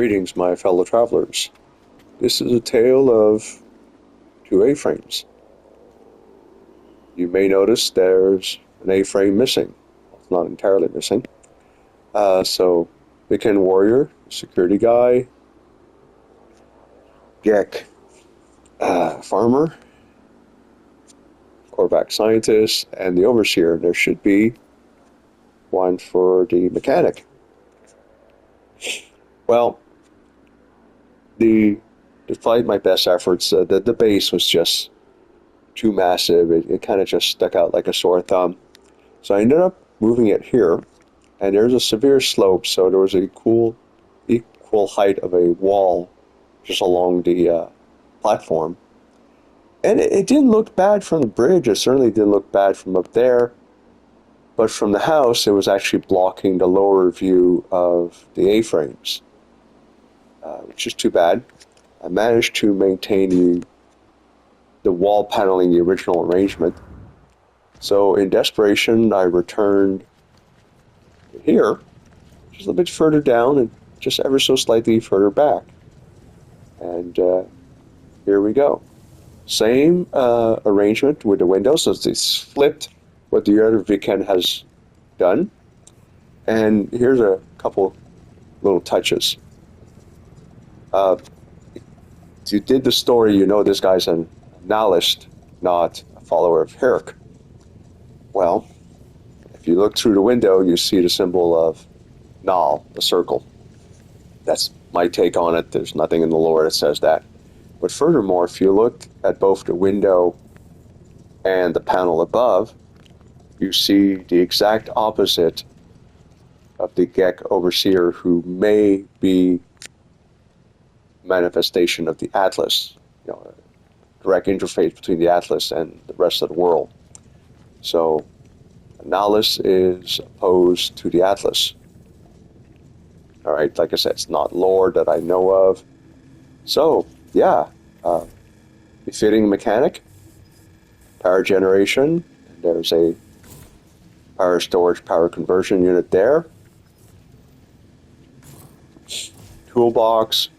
Greetings, my fellow travelers. This is a tale of two A-frames. You may notice there's an A-frame missing. It's not entirely missing. So, Weekend Warrior, security guy, Gek, farmer, Korvac scientist, and the overseer. There should be one for the mechanic. Well, despite my best efforts, the base was just too massive. It kind of just stuck out like a sore thumb. So I ended up moving it here, and there's a severe slope, so there was a equal height of a wall just along the platform. And it didn't look bad from the bridge. It certainly didn't look bad from up there. But from the house, it was actually blocking the lower view of the A-frames, which is too bad. I managed to maintain the wall paneling, the original arrangement. So in desperation, I returned here, just a little bit further down and just ever so slightly further back. And here we go. Same arrangement with the windows, so it's flipped what the other weekend has done. And here's a couple little touches. If you did the story, you know this guy's an analyst, not a follower of Herrick. Well, if you look through the window, you see the symbol of Null, the circle. That's my take on it. There's nothing in the lore that says that. But furthermore, if you look at both the window and the panel above, you see the exact opposite of the Gek Overseer, who may be manifestation of the Atlas, a direct interface between the Atlas and the rest of the world. So, Nihilus is opposed to the Atlas. All right, like I said, it's not lore that I know of. So, yeah, befitting mechanic, power generation, and there's a power storage, power conversion unit there. Toolbox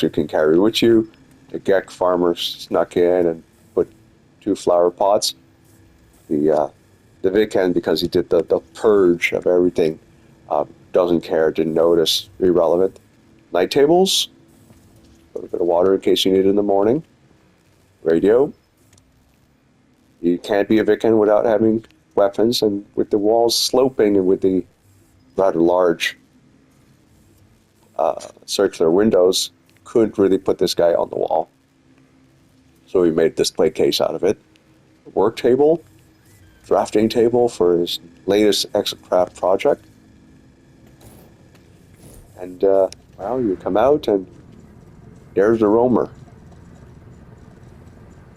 you can carry with you. The Gek farmer snuck in and put 2 flower pots. The Viken, because he did the purge of everything, doesn't care, didn't notice, irrelevant. Night tables, a little bit of water in case you need it in the morning. Radio. You can't be a Viken without having weapons, and with the walls sloping and with the rather large circular windows, couldn't really put this guy on the wall. So we made a display case out of it. A work table, drafting table for his latest Exocraft project. And, well, you come out and there's the roamer.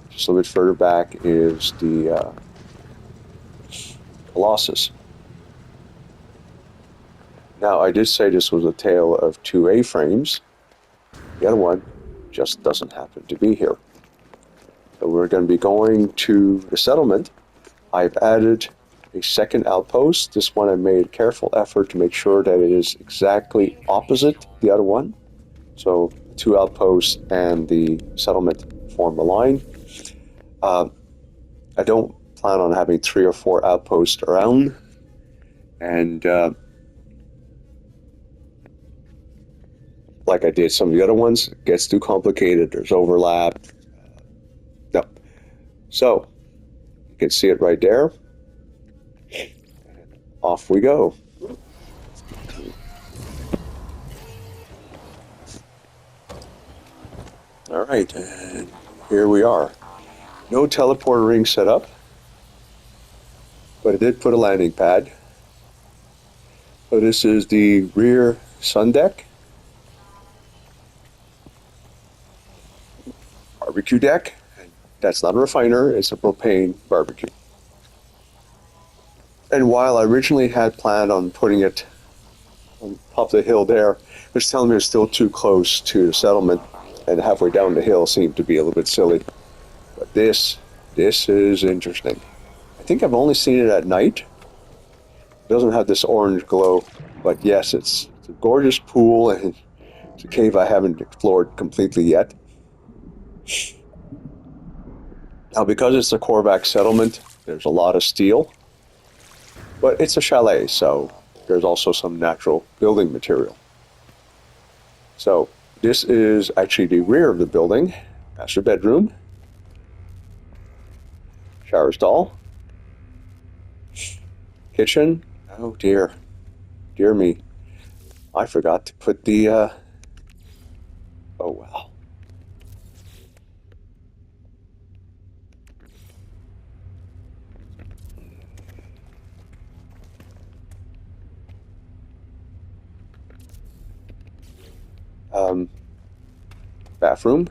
Just a little bit further back is the Colossus. Now, I did say this was a tale of 2 A-frames. The other one just doesn't happen to be here. So we're going to be going to the settlement. I've added a second outpost. This one I made a careful effort to make sure that it is exactly opposite the other one. So 2 outposts and the settlement form the line. I don't plan on having 3 or 4 outposts around. And like I did some of the other ones, it gets too complicated. There's overlap. No. So, you can see it right there. And off we go. All right, and here we are. No teleporter ring set up, but I did put a landing pad. So this is the rear sun deck. Barbecue deck. That's not a refiner, it's a propane barbecue. And while I originally had planned on putting it on top of the hill there, it was telling me it's still too close to the settlement, and halfway down the hill seemed to be a little bit silly. But this is interesting. I think I've only seen it at night. It doesn't have this orange glow, but yes, it's It's a gorgeous pool, and it's a cave I haven't explored completely yet. Now, because it's a Korvac settlement, there's a lot of steel, but it's a chalet, so there's also some natural building material. So this is actually the rear of the building. Master bedroom, shower stall, kitchen. Oh dear, dear me. I forgot to put the, oh well. Bathroom.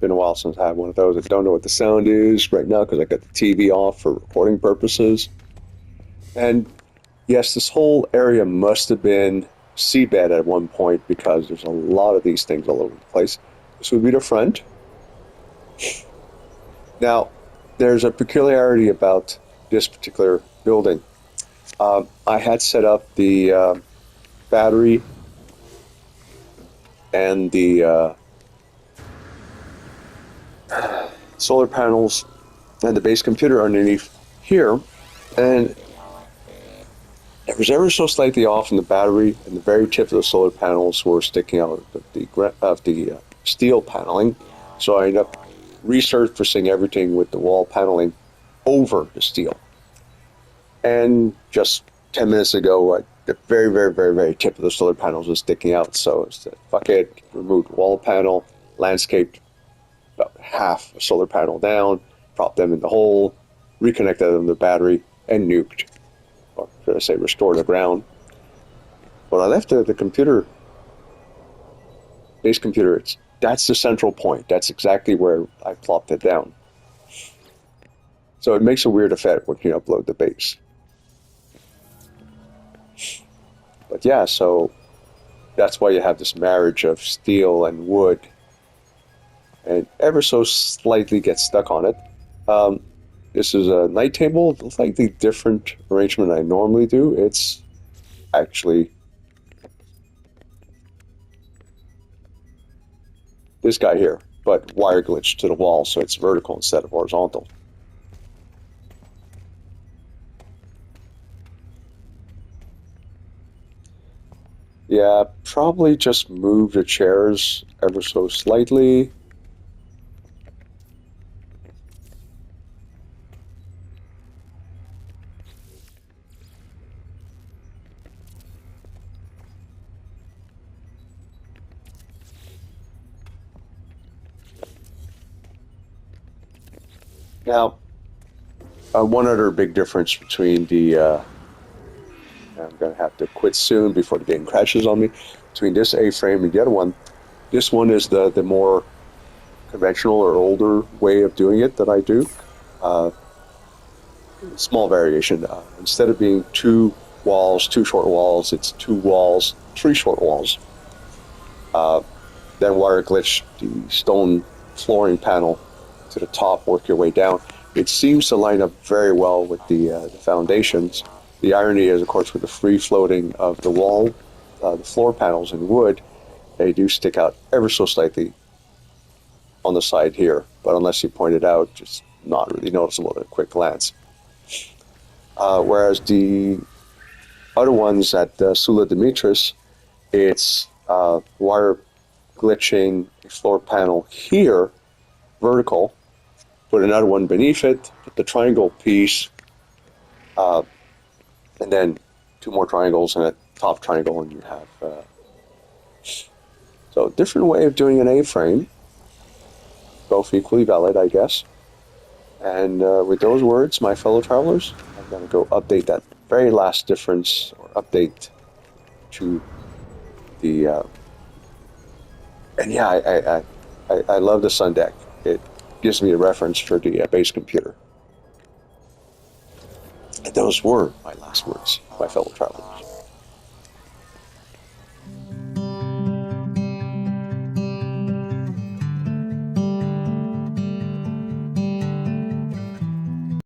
Been a while since I had one of those. I don't know what the sound is right now because I got the TV off for recording purposes. And yes, this whole area must have been seabed at one point because there's a lot of these things all over the place. This would be the front. Now, there's a peculiarity about this particular building. I had set up the battery and the solar panels and the base computer underneath here, and it was ever so slightly off in the battery, and the very tip of the solar panels were sticking out of the steel paneling. So I ended up resurfacing everything with the wall paneling over the steel. And just 10 minutes ago, the very, very, very, very tip of the solar panels was sticking out. So I said, fuck it, removed wall panel, landscaped about half a solar panel down, dropped them in the hole, reconnected them to the battery, and nuked. Or should I say restore the ground. When I left the computer, base computer, that's the central point. That's exactly where I plopped it down. So it makes a weird effect when you upload the base. But yeah, so that's why you have this marriage of steel and wood, and ever so slightly gets stuck on it. This is a night table, a slightly different arrangement than I normally do. It's actually this guy here, but wire glitched to the wall, so it's vertical instead of horizontal. Yeah, probably just move the chairs ever so slightly. Now, one other big difference between the, I'm going to have to quit soon before the game crashes on me, between this A-frame and the other one, this one is the more conventional or older way of doing it that I do. Small variation. Instead of being two walls, two short walls, it's two walls, three short walls. Then wire glitch the stone flooring panel to the top, work your way down. It seems to line up very well with the foundations. The irony is, of course, with the free floating of the wall, the floor panels in wood, they do stick out ever so slightly on the side here, but unless you point it out, it's not really noticeable at a quick glance. Whereas the other ones at Sula Dimitris, it's wire glitching a floor panel here, vertical, put another one beneath it, put the triangle piece, and then two more triangles and a top triangle, and you have so different way of doing an A-frame, both equally valid, I guess. And with those words, my fellow travelers, I'm going to go update that very last difference, or update to the and yeah, I love the Sun Deck. It gives me a reference for the base computer. And those were my last words, my fellow travelers.